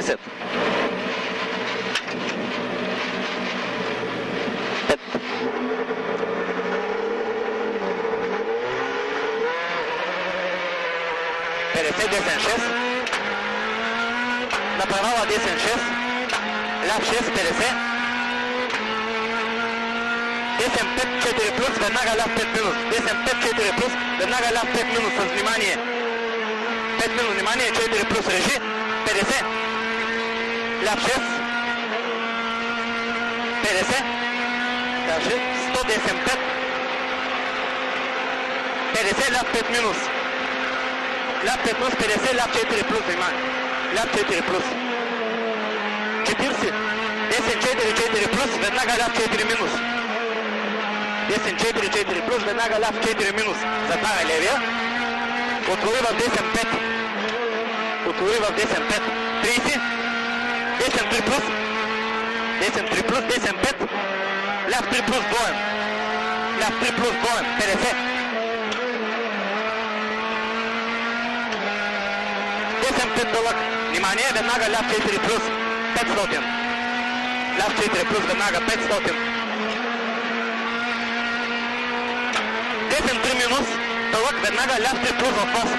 10. 5. Пересе, десен 6. Направала десен 6. Ляв 6, 50. Десен 5, 4 плюс, веднага ляв 5 минус. Десен 5, 4 плюс, веднага ляв 5 минус с внимание. 5 минус внимание, 4 плюс режи. 50. Ляв 6. 50. Ляв 6. 110, 5. 50, ляв 5 минус. Ляв 5 плюс, 50, ляв 4 плюс, внимание. Ляв 4 плюс. 40. 10, 4, 4 плюс, веднага ляв 4 минус. 10, 4, 4 плюс, веднага ляв 4 минус. Затваря левия. Отвори в 10, 5. Отвори в 10, 5. 30. 10, 3 плюс. 10, 3 плюс, 10, 5. Ляв 3 плюс, двоен. Ляв 3 плюс, двоен. 50. 10, 5 дълъг. Внимание, веднага ляв 4 плюс. 500. Ляв 4 плюс, веднага 500. 10, 3 минус. Дълъг, веднага ляв 3 плюс в мост.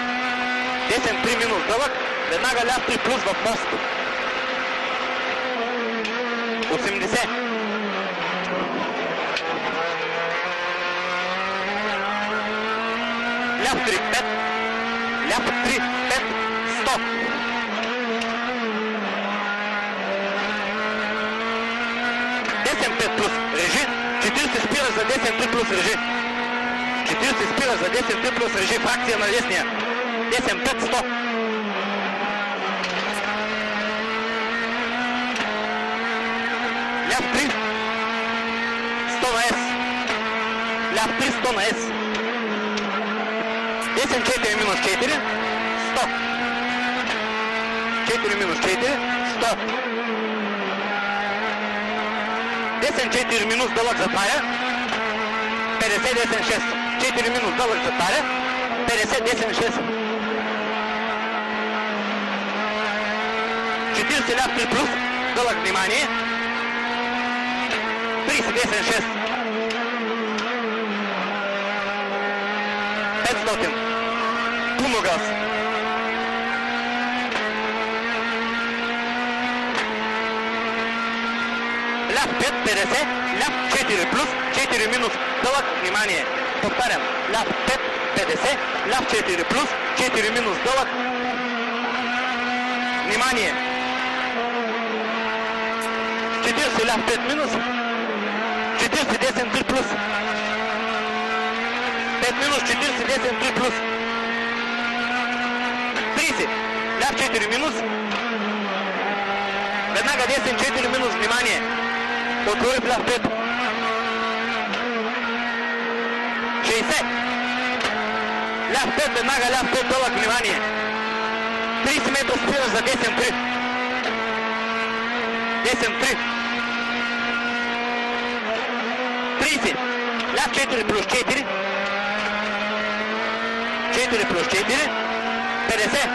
10, 3 минус. Дълъг, веднага ляв 3 плюс в мост. 80. Ляв 3, 5. Ляв 3, 5. 100. 10, 5 плюс. Режи. 40 спира за 10, 3 плюс. Режи. 40 спира за 10, 3 плюс. Режи. Фракция на десния. 10, 5, 100. Ляв 3. 100 на S. Ляв 3, 100 на S. 10, 4 минус 4. 100. 4 минус 4. 100. 10, 4 минус дълъг затваря. 50, 10, 6. 4 минус дълъг затваря. 50, 10, 6. 40 ляв 3 плюс. Дълъг, внимание. 30, 10, 6. 500. Пълно газ. Ляв 5, 50. Ляв 4 плюс. 4 минус. Дълъг, внимание. Повтарям. Ляв 5, 50. Ляв 4 плюс. 4 минус. Дълъг. Внимание. 40 ляв 5 минус. 40, 10, 3 плюс. 5 минус, 40, 10, 3 плюс. 30. Ляв 4 минус. Веднага 10, 4 минус. Внимание. Отвори в ляв 5. 60. Ляв 5, веднага ляв 5, дълъг, внимание. 30 метра спираш за 10, 3. 10, 3. 30. Ляв 4 плюс 4. 4 плюс 4. 50.